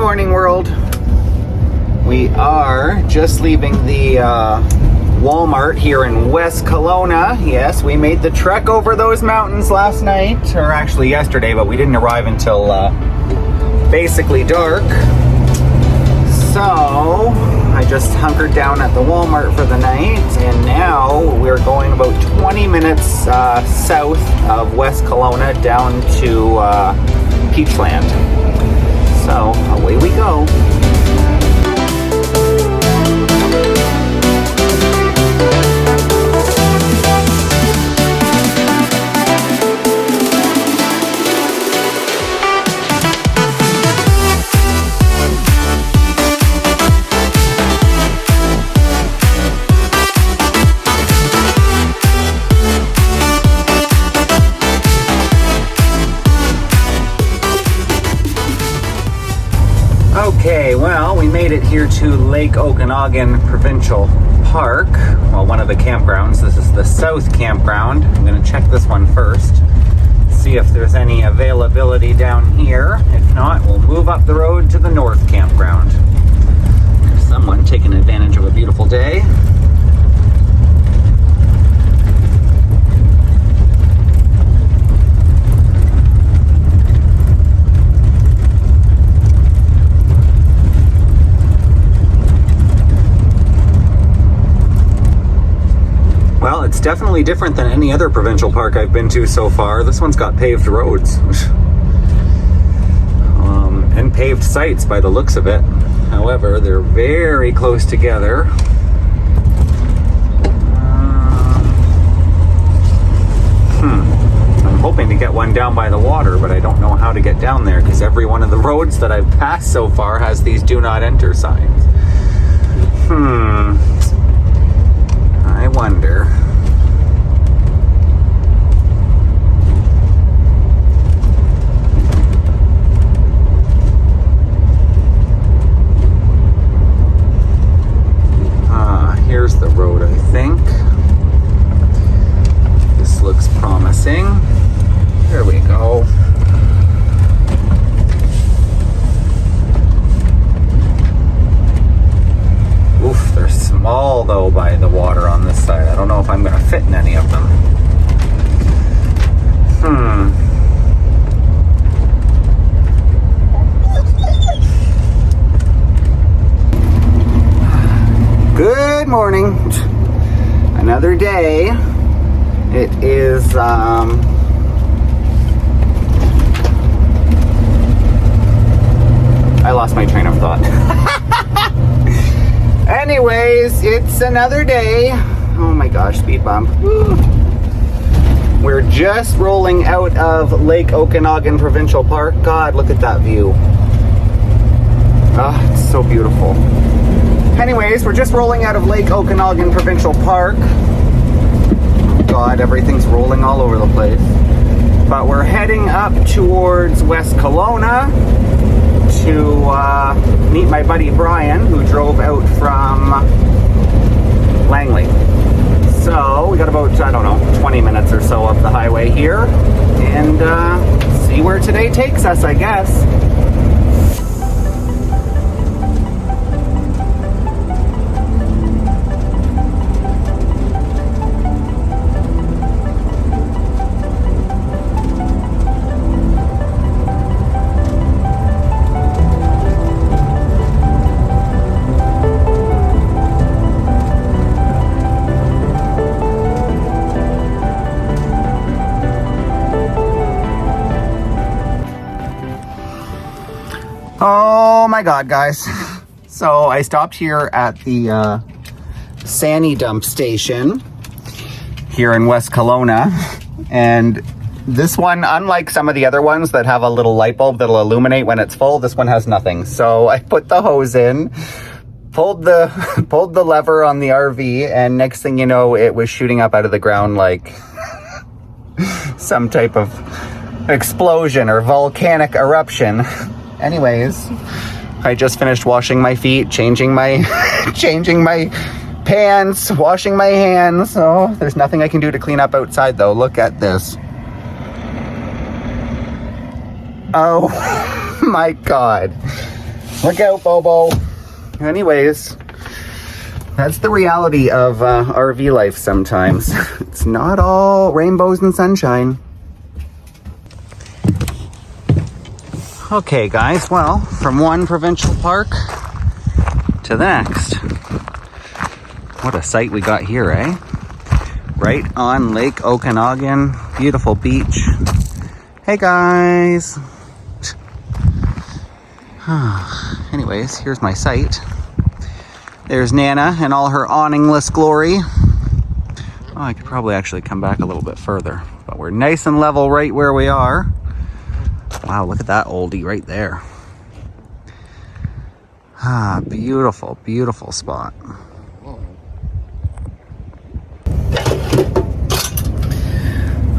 morning, world. We are just leaving the Walmart here in West Kelowna. Yes, we made the trek over those mountains last night, or actually yesterday, but we didn't arrive until basically dark. So I just hunkered down at the Walmart for the night, and now we're going about 20 minutes south of West Kelowna down to Peachland. So away we go. Okay, well, we made it here to Lake Okanagan Provincial Park. Well, one of the campgrounds. This is the South Campground. I'm going to check this one first. See if there's any availability down here. If not, we'll move up the road to the North Campground. There's someone taking advantage of a beautiful day. Well, it's definitely different than any other provincial park I've been to so far. This one's got paved roads. And paved sites by the looks of it. However, they're very close together. I'm hoping to get one down by the water, but I don't know how to get down there because every one of the roads that I've passed so far has these do not enter signs. I wonder. Here's the road, I think. This looks promising. There we go. Oof, they're small though by the water on this side. I don't know if I'm going to fit in any of them. Good morning. Another day. It is I lost my train of thought. Anyways, it's another day. Oh my gosh, speed bump. Woo. We're just rolling out of Lake Okanagan Provincial Park. God, look at that view. Oh, it's so beautiful. Anyways, we're just rolling out of Lake Okanagan Provincial Park. Oh God, everything's rolling all over the place. But we're heading up towards West Kelowna to meet my buddy Brian, who drove out from Langley. So we got about, 20 minutes or so up the highway here, and see where today takes us, I guess. Oh my God, guys. So I stopped here at the Sandy Dump Station here in West Kelowna. And this one, unlike some of the other ones that have a little light bulb that'll illuminate when it's full, this one has nothing. So I put the hose in, pulled the lever on the RV, and next thing you know, it was shooting up out of the ground like some type of explosion or volcanic eruption. Anyways, I just finished washing my feet, changing my pants, washing my hands. So there's nothing I can do to clean up outside though. Look at this. Oh my God. Look out, Bobo. Anyways, that's the reality of RV life sometimes. It's not all rainbows and sunshine. Okay, guys, well, from one provincial park to the next. What a sight we got here, eh? Right on Lake Okanagan. Beautiful beach. Hey, guys. Anyways, here's my site. There's Nana in all her awningless glory. Oh, I could probably actually come back a little bit further, but we're nice and level right where we are. Wow, look at that oldie right there. Ah, beautiful, beautiful spot.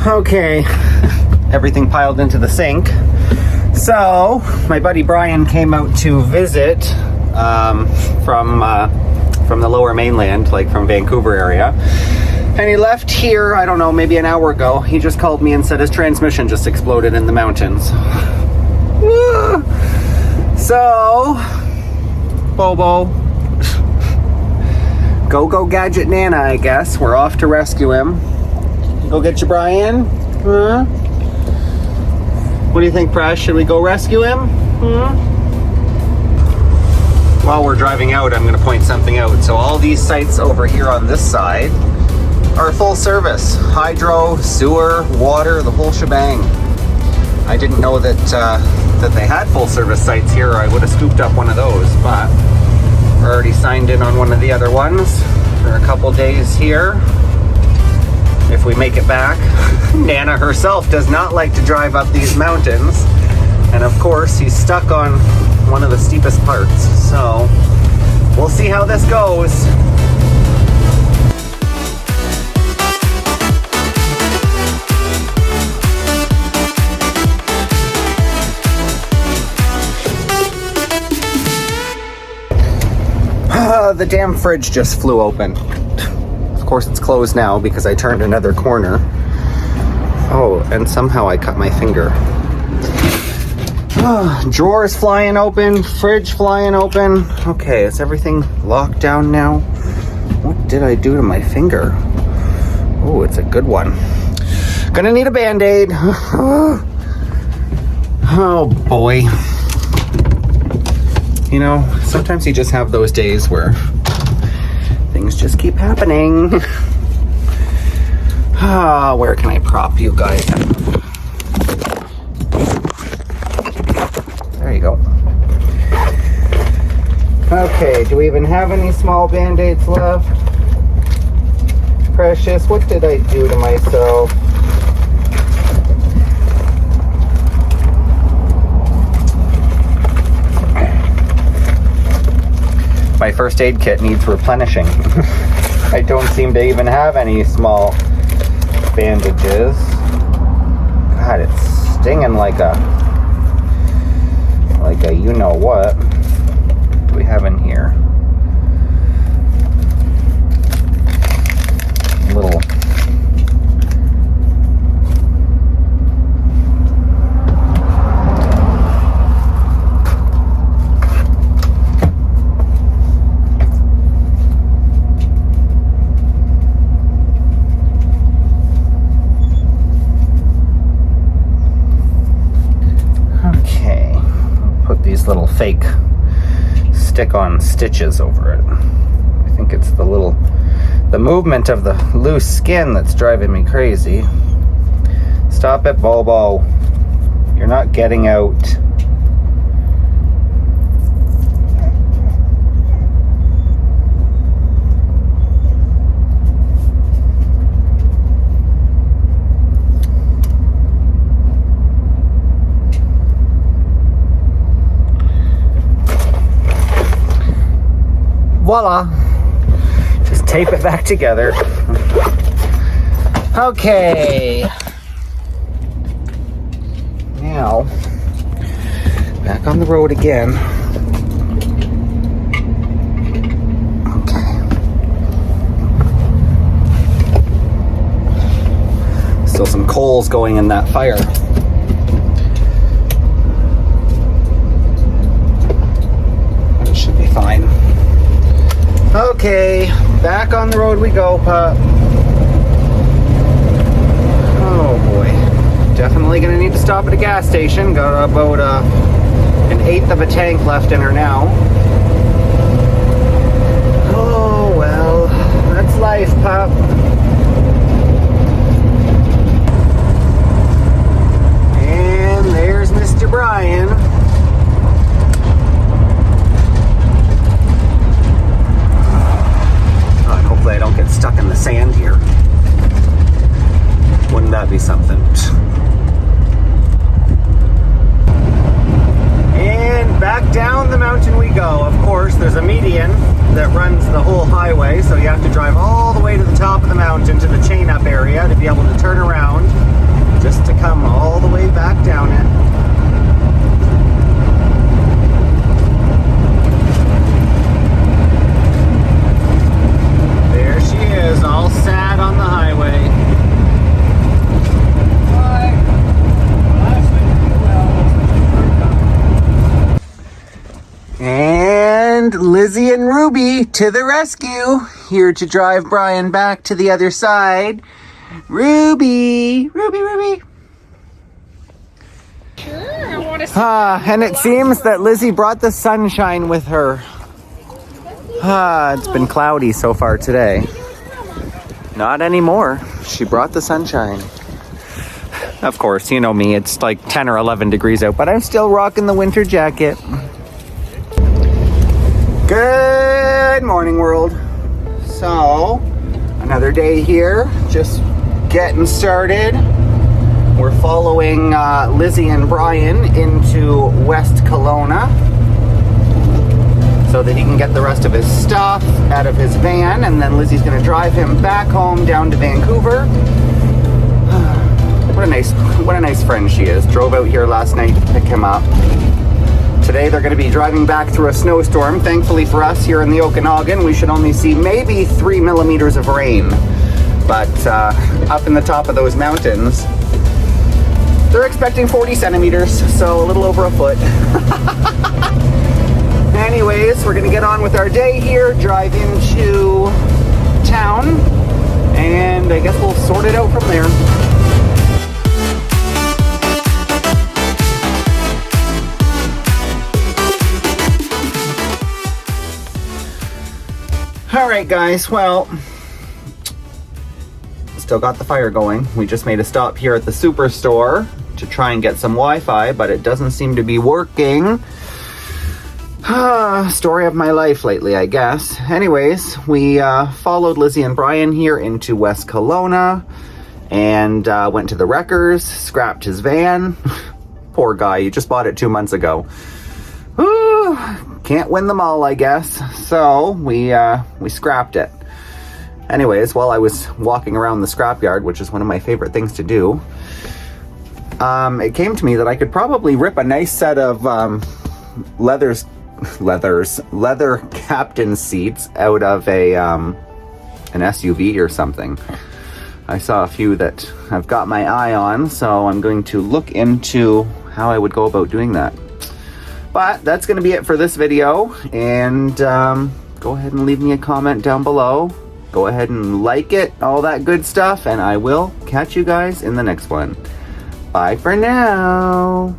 Okay, everything piled into the sink. So, my buddy Brian came out to visit from the lower mainland, like from Vancouver area. And he left here, I don't know, maybe an hour ago. He just called me and said his transmission just exploded in the mountains. So, Bobo, go gadget Nana, I guess. We're off to rescue him. Go get you, Brian. Huh? What do you think, Press? Should we go rescue him? While we're driving out, I'm going to point something out. So all these sites over here on this side are full service. Hydro, sewer, water, the whole shebang. I didn't know that that they had full service sites here, or I would have scooped up one of those, but we're already signed in on one of the other ones for a couple days here. If we make it back. Nana herself does not like to drive up these mountains. And of course, he's stuck on one of the steepest parts. So, we'll see how this goes. The damn fridge just flew open. Of course it's closed now because I turned another corner. Oh, and somehow I cut my finger. Drawers flying open, fridge flying open. Okay, is everything locked down now? What did I do to my finger? Oh, it's a good one. Gonna need a Band-Aid. Oh boy. You know, sometimes you just have those days where things just keep happening. Where can I prop you guys up? There you go. Okay, do we even have any small Band-Aids left? Precious, what did I do to myself? My first aid kit needs replenishing. I don't seem to even have any small bandages. God, it's stinging like a you know what. What do we have in here? A little little fake stick-on stitches over it. I think it's the movement of the loose skin that's driving me crazy. Stop it, Bobo. You're not getting out. Voila! Just tape it back together. Okay. Now, back on the road again. Okay. Still some coals going in that fire. Back on the road we go, pup. Oh boy. Definitely gonna need to stop at a gas station. Got about an eighth of a tank left in her now. Oh well, that's life, pup. And there's Mr. Brian. Oh, and hopefully I don't get stuck in the sand here. Wouldn't that be something? And back down the mountain we go. Of course, there's a median that runs the whole highway, so you have to drive all the way to the top of the mountain to the chain up area to be able to turn around, just to come all the way back down it. There she is, all sad on the highway. And Lizzy and Ruby to the rescue, here to drive Brian back to the other side. Ruby, Ruby, Ruby. And it seems that Lizzy brought the sunshine with her. It's been cloudy so far today. Not anymore. She brought the sunshine. Of course, you know me, it's like 10 or 11 degrees out, but I'm still rocking the winter jacket. Good morning, world. So, another day here, just getting started. We're following Lizzy and Brian into West Kelowna so that he can get the rest of his stuff out of his van, and then Lizzie's going to drive him back home down to Vancouver. What a nice friend she is. Drove out here last night to pick him up. Today they're going to be driving back through a snowstorm. Thankfully for us here in the Okanagan, we should only see maybe 3 millimeters of rain. But up in the top of those mountains, they're expecting 40 centimeters, so a little over a foot. Anyways, we're going to get on with our day here, drive into town, and I guess we'll sort it out from there. Alright guys, well, still got the fire going. We just made a stop here at the superstore to try and get some Wi-Fi, but it doesn't seem to be working. Story of my life lately, I guess. Anyways, we followed Lizzy and Brian here into West Kelowna and went to the wreckers, scrapped his van. Poor guy, he just bought it 2 months ago. Whew, can't win them all, I guess. So we scrapped it. Anyways, while I was walking around the scrapyard, which is one of my favorite things to do, it came to me that I could probably rip a nice set of leather captain seats out of an SUV or something. I saw a few that I've got my eye on, so I'm going to look into how I would go about doing that. But that's going to be it for this video, and go ahead and leave me a comment down below. Go ahead and like it, all that good stuff, and I will catch you guys in the next one. Bye for now.